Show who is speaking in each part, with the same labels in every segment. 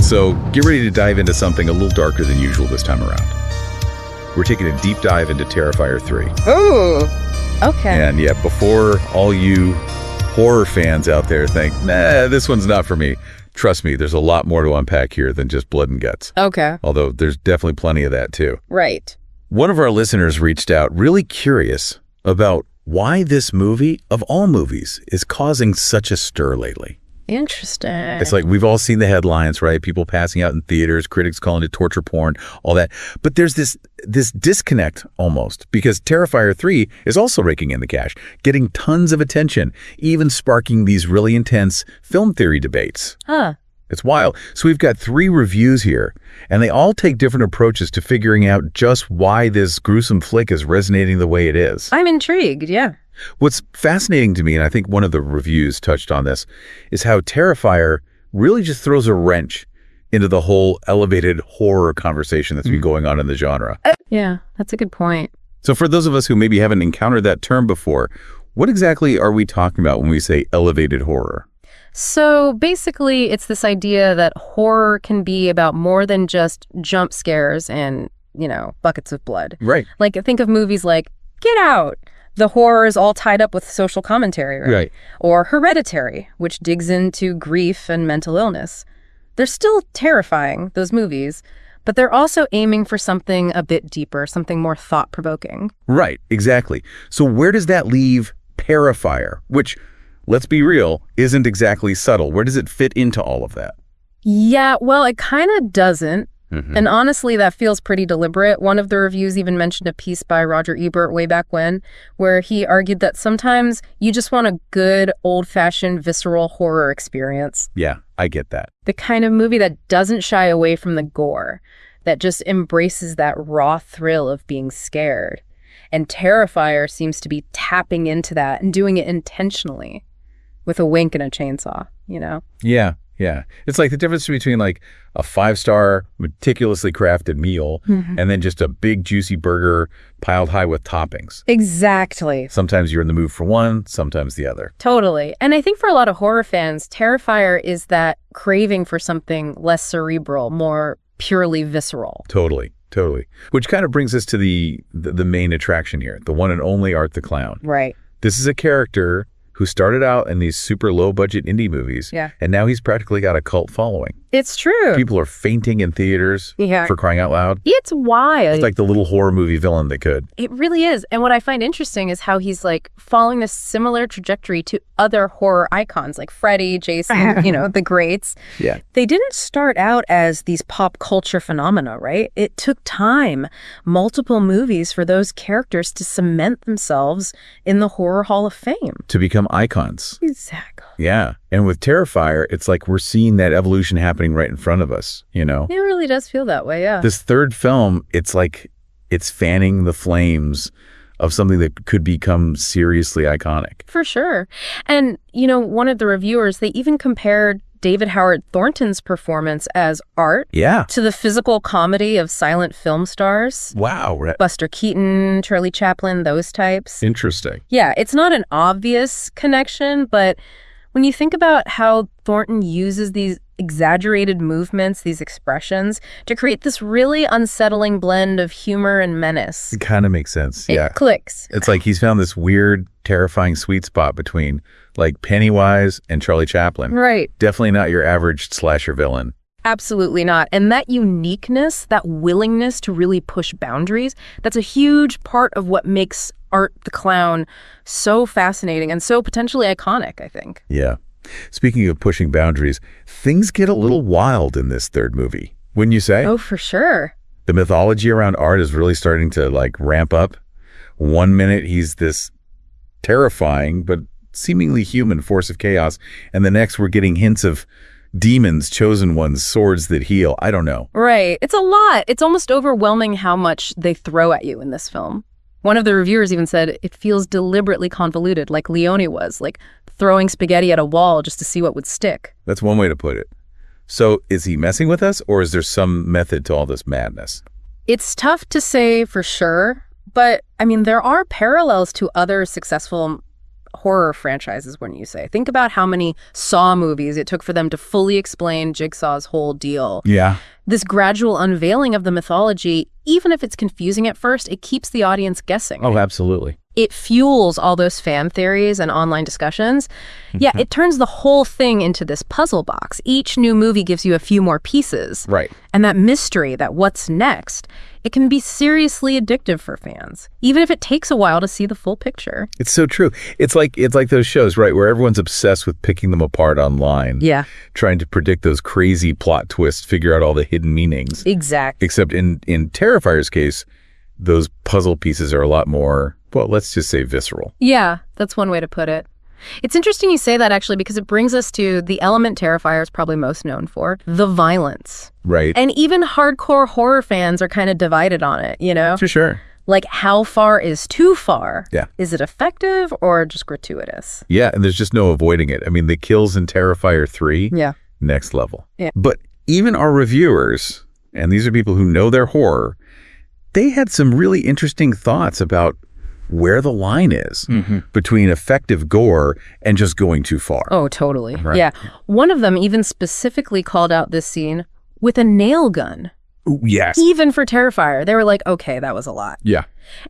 Speaker 1: So get ready to dive into something a little darker than usual this time around. We're taking a deep dive into Terrifier 3.
Speaker 2: Ooh, okay.
Speaker 1: And yeah, before all you horror fans out there think, nah, this one's not for me. Trust me, there's a lot more to unpack here than just blood and guts.
Speaker 2: Okay.
Speaker 1: Although there's definitely plenty of that too.
Speaker 2: Right.
Speaker 1: One of our listeners reached out really curious about why this movie, of all movies, is causing such a stir lately.
Speaker 2: Interesting.
Speaker 1: It's like we've all seen the headlines, right? People passing out in theaters, critics calling it torture porn, all that. But there's this disconnect almost, because Terrifier 3 is also raking in the cash, getting tons of attention, even sparking these really intense film theory debates.
Speaker 2: Huh.
Speaker 1: It's wild. So we've got 3 reviews here, and they all take different approaches to figuring out just why this gruesome flick is resonating the way it is.
Speaker 2: I'm intrigued, yeah.
Speaker 1: What's fascinating to me, and I think one of the reviews touched on this, is how Terrifier really just throws a wrench into the whole elevated horror conversation that's been going on in the genre.
Speaker 2: Yeah, that's a good point.
Speaker 1: So for those of us who maybe haven't encountered that term before, what exactly are we talking about when we say elevated horror?
Speaker 2: So basically, it's this idea that horror can be about more than just jump scares and, buckets of blood.
Speaker 1: Right.
Speaker 2: Like, think of movies like Get Out. The horror is all tied up with social commentary, right?
Speaker 1: Right.
Speaker 2: Or Hereditary, which digs into grief and mental illness. They're still terrifying, those movies, but they're also aiming for something a bit deeper, something more thought-provoking.
Speaker 1: Right, exactly. So where does that leave Terrifier, which, let's be real, isn't exactly subtle? Where does it fit into all of that?
Speaker 2: Yeah, well, it kind of doesn't. And honestly, that feels pretty deliberate. One of the reviews even mentioned a piece by Roger Ebert way back when, where he argued that sometimes you just want a good, old-fashioned, visceral horror experience.
Speaker 1: Yeah, I get that.
Speaker 2: The kind of movie that doesn't shy away from the gore, that just embraces that raw thrill of being scared. And Terrifier seems to be tapping into that and doing it intentionally, with a wink and a chainsaw,
Speaker 1: Yeah. Yeah. It's like the difference between like a 5-star meticulously crafted meal and then just a big juicy burger piled high with toppings.
Speaker 2: Exactly.
Speaker 1: Sometimes you're in the mood for one, sometimes the other.
Speaker 2: Totally. And I think for a lot of horror fans, Terrifier is that craving for something less cerebral, more purely visceral.
Speaker 1: Totally. Which kind of brings us to the main attraction here, the one and only Art the Clown.
Speaker 2: Right.
Speaker 1: This is a character who started out in these super low-budget indie movies, and now he's practically got a cult following.
Speaker 2: It's true.
Speaker 1: People are fainting in theaters for crying out loud.
Speaker 2: It's wild.
Speaker 1: It's like the little horror movie villain that could.
Speaker 2: It really is. And what I find interesting is how he's like following this similar trajectory to other horror icons like Freddy, Jason, the greats.
Speaker 1: Yeah.
Speaker 2: They didn't start out as these pop culture phenomena, right? It took time, multiple movies for those characters to cement themselves in the Horror Hall of Fame.
Speaker 1: To become icons.
Speaker 2: Exactly.
Speaker 1: Yeah. And with Terrifier, it's like we're seeing that evolution happening right in front of us,
Speaker 2: It really does feel that way, yeah.
Speaker 1: This third film, it's like it's fanning the flames of something that could become seriously iconic.
Speaker 2: For sure. And, one of the reviewers, they even compared David Howard Thornton's performance as art to the physical comedy of silent film stars.
Speaker 1: Wow.
Speaker 2: Buster Keaton, Charlie Chaplin, those types.
Speaker 1: Interesting.
Speaker 2: Yeah, it's not an obvious connection, but when you think about how Thornton uses these exaggerated movements, these expressions, to create this really unsettling blend of humor and menace.
Speaker 1: It kind of makes sense, yeah.
Speaker 2: It clicks.
Speaker 1: It's like he's found this weird, terrifying sweet spot between like Pennywise and Charlie Chaplin.
Speaker 2: Right.
Speaker 1: Definitely not your average slasher villain.
Speaker 2: Absolutely not. And that uniqueness, that willingness to really push boundaries, that's a huge part of what makes Art the Clown so fascinating and so potentially iconic, I think.
Speaker 1: Yeah. Speaking of pushing boundaries, things get a little wild in this third movie, wouldn't you say?
Speaker 2: Oh, for sure.
Speaker 1: The mythology around Art is really starting to like ramp up. One minute he's this terrifying but seemingly human force of chaos, and the next we're getting hints of demons, chosen ones, swords that heal. I don't know.
Speaker 2: Right. It's a lot. It's almost overwhelming how much they throw at you in this film. One of the reviewers even said it feels deliberately convoluted, like Leone was, like throwing spaghetti at a wall just to see what would stick.
Speaker 1: That's one way to put it. So is he messing with us, or is there some method to all this madness?
Speaker 2: It's tough to say for sure, but I mean, there are parallels to other successful horror franchises, wouldn't you say? Think about how many Saw movies it took for them to fully explain Jigsaw's whole deal.
Speaker 1: Yeah.
Speaker 2: This gradual unveiling of the mythology, even if it's confusing at first, it keeps the audience guessing.
Speaker 1: Oh, absolutely.
Speaker 2: It fuels all those fan theories and online discussions. Yeah, it turns the whole thing into this puzzle box. Each new movie gives you a few more pieces.
Speaker 1: Right.
Speaker 2: And that mystery, that what's next, it can be seriously addictive for fans, even if it takes a while to see the full picture.
Speaker 1: It's so true. It's like those shows, right, where everyone's obsessed with picking them apart online.
Speaker 2: Yeah.
Speaker 1: Trying to predict those crazy plot twists, figure out all the hidden meanings.
Speaker 2: Exactly.
Speaker 1: Except in Terrifier's case, those puzzle pieces are a lot more, well, let's just say visceral.
Speaker 2: Yeah, that's one way to put it. It's interesting you say that, actually, because it brings us to the element Terrifier is probably most known for, the violence.
Speaker 1: Right.
Speaker 2: And even hardcore horror fans are kind of divided on it, you know?
Speaker 1: For sure.
Speaker 2: Like, how far is too far?
Speaker 1: Yeah.
Speaker 2: Is it effective or just gratuitous?
Speaker 1: Yeah, and there's just no avoiding it. I mean, the kills in Terrifier 3,
Speaker 2: Yeah.
Speaker 1: next level.
Speaker 2: Yeah.
Speaker 1: But even our reviewers, and these are people who know their horror, they had some really interesting thoughts about where the line is between effective gore and just going too far.
Speaker 2: Oh, totally.
Speaker 1: Right.
Speaker 2: Yeah. One of them even specifically called out this scene with a nail gun.
Speaker 1: Ooh, yes.
Speaker 2: Even for Terrifier. They were like, okay, that was a lot.
Speaker 1: Yeah.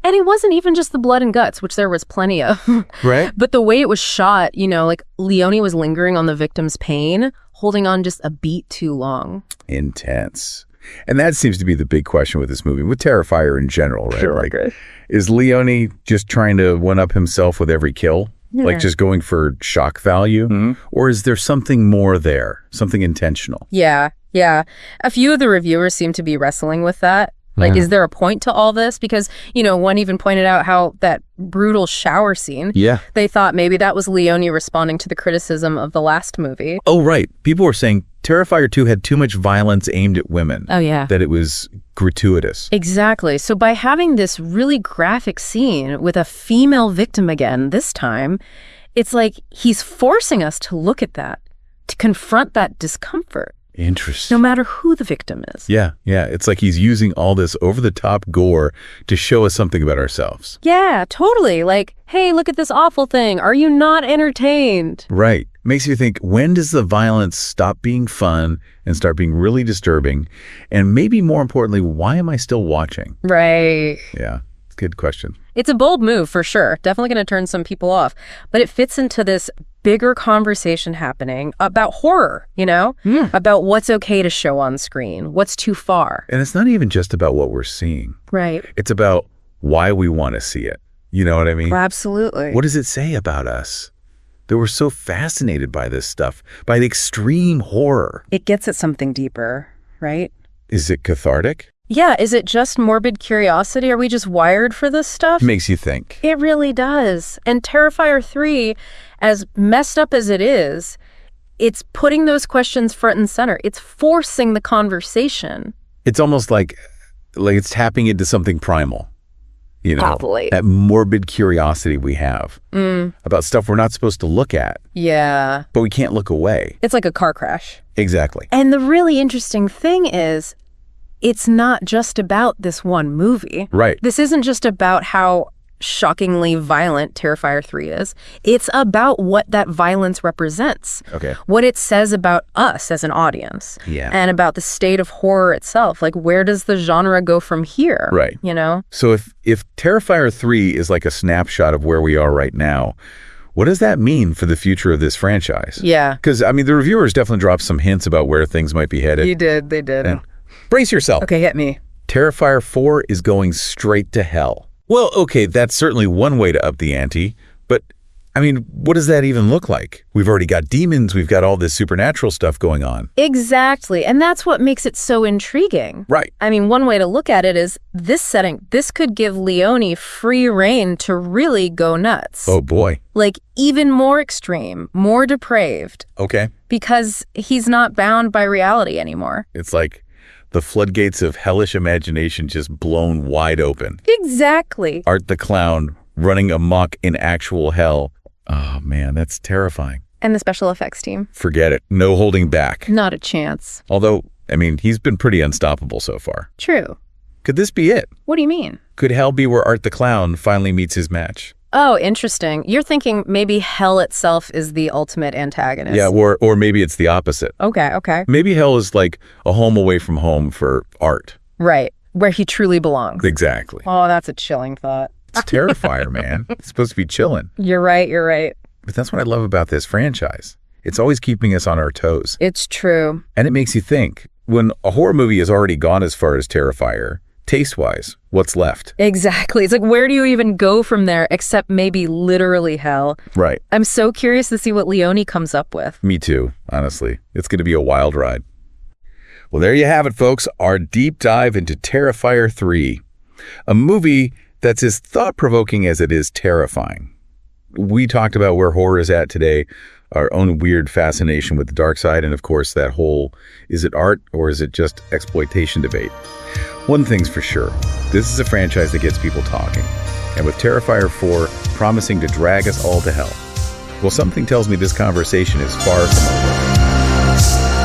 Speaker 2: And it wasn't even just the blood and guts, which there was plenty of.
Speaker 1: Right.
Speaker 2: But the way it was shot, you know, like Leone was lingering on the victim's pain, holding on just a beat too long.
Speaker 1: Intense. And that seems to be the big question with this movie, with Terrifier in general, right?
Speaker 2: Sure,
Speaker 1: Like,
Speaker 2: right.
Speaker 1: is Leone just trying to one-up himself with every kill?
Speaker 2: Yeah.
Speaker 1: Like just going for shock value? Or is there something more there, something intentional?
Speaker 2: Yeah, yeah. A few of the reviewers seem to be wrestling with that. Like, is there a point to all this? Because, you know, one even pointed out how that brutal shower scene,
Speaker 1: Yeah.
Speaker 2: they thought maybe that was Leone responding to the criticism of the last movie.
Speaker 1: Oh, right. People were saying Terrifier 2 had too much violence aimed at women.
Speaker 2: Oh, yeah.
Speaker 1: That it was gratuitous.
Speaker 2: Exactly. So by having this really graphic scene with a female victim again this time, it's like he's forcing us to look at that, to confront that discomfort,
Speaker 1: Interesting.
Speaker 2: no matter who the victim is.
Speaker 1: Yeah, yeah. It's like he's using all this over-the-top gore to show us something about ourselves.
Speaker 2: Yeah, totally. Like, hey, look at this awful thing. Are you not entertained?
Speaker 1: Right. Makes you think, when does the violence stop being fun and start being really disturbing? And maybe more importantly, why am I still watching?
Speaker 2: Right.
Speaker 1: Yeah, it's a good question.
Speaker 2: It's a bold move for sure. Definitely going to turn some people off. But it fits into this bigger conversation happening about horror, you know? About what's okay to show on screen, what's too far.
Speaker 1: And it's not even just about what we're seeing.
Speaker 2: Right.
Speaker 1: It's about why we want to see it. You know what I mean?
Speaker 2: Absolutely.
Speaker 1: What does it say about us? That we're so fascinated by this stuff, by the extreme horror.
Speaker 2: It gets at something deeper, right?
Speaker 1: Is it cathartic?
Speaker 2: Yeah, is it just morbid curiosity? Are we just wired for this stuff?
Speaker 1: Makes you think.
Speaker 2: It really does. And Terrifier 3, as messed up as it is, it's putting those questions front and center. It's forcing the conversation.
Speaker 1: It's almost like it's tapping into something primal. You know,
Speaker 2: Probably.
Speaker 1: that morbid curiosity we have about stuff we're not supposed to look at,
Speaker 2: Yeah.
Speaker 1: but we can't look away.
Speaker 2: It's like a car crash.
Speaker 1: Exactly.
Speaker 2: And the really interesting thing is, it's not just about this one movie.
Speaker 1: Right.
Speaker 2: This isn't just about how shockingly violent Terrifier 3 is. It's about what that violence represents.
Speaker 1: Okay.
Speaker 2: What it says about us as an audience.
Speaker 1: Yeah.
Speaker 2: And about the state of horror itself. Like, where does the genre go from here?
Speaker 1: Right.
Speaker 2: You know?
Speaker 1: So if Terrifier 3 is like a snapshot of where we are right now, what does that mean for the future of this franchise?
Speaker 2: Yeah.
Speaker 1: Because, I mean, the reviewers definitely dropped some hints about where things might be headed.
Speaker 2: They did.
Speaker 1: And brace yourself.
Speaker 2: Okay, hit me.
Speaker 1: Terrifier 4 is going straight to hell. Well, okay, that's certainly one way to up the ante, but, I mean, what does that even look like? We've already got demons, we've got all this supernatural stuff going on.
Speaker 2: Exactly. And that's what makes it so intriguing.
Speaker 1: Right.
Speaker 2: I mean, one way to look at it is this setting, this could give Leone free rein to really go nuts.
Speaker 1: Oh, boy.
Speaker 2: Like, even more extreme, more depraved,
Speaker 1: Okay.
Speaker 2: because he's not bound by reality anymore.
Speaker 1: It's like the floodgates of hellish imagination just blown wide open.
Speaker 2: Exactly.
Speaker 1: Art the Clown running amok in actual hell. Oh, man, that's terrifying.
Speaker 2: And the special effects team.
Speaker 1: Forget it. No holding back.
Speaker 2: Not a chance.
Speaker 1: Although, I mean, he's been pretty unstoppable so far.
Speaker 2: True.
Speaker 1: Could this be it?
Speaker 2: What do you mean?
Speaker 1: Could hell be where Art the Clown finally meets his match?
Speaker 2: Oh, interesting. You're thinking maybe hell itself is the ultimate antagonist.
Speaker 1: Yeah, or maybe it's the opposite.
Speaker 2: Okay.
Speaker 1: Maybe hell is like a home away from home for art.
Speaker 2: Right, where he truly belongs.
Speaker 1: Exactly.
Speaker 2: Oh, that's a chilling thought.
Speaker 1: It's Terrifier, man. It's supposed to be chilling.
Speaker 2: You're right.
Speaker 1: But that's what I love about this franchise. It's always keeping us on our toes.
Speaker 2: It's true.
Speaker 1: And it makes you think, when a horror movie has already gone as far as Terrifier, taste-wise, what's left?
Speaker 2: Exactly. It's like, where do you even go from there except maybe literally hell?
Speaker 1: Right.
Speaker 2: I'm so curious to see what Leone comes up with.
Speaker 1: Me too, honestly. It's going to be a wild ride. Well, there you have it, folks. Our deep dive into Terrifier 3. A movie that's as thought-provoking as it is terrifying. We talked about where horror is at today, our own weird fascination with the dark side, and of course that whole, is it art or is it just exploitation debate? One thing's for sure, this is a franchise that gets people talking, and with Terrifier 4 promising to drag us all to hell, well, something tells me this conversation is far from over.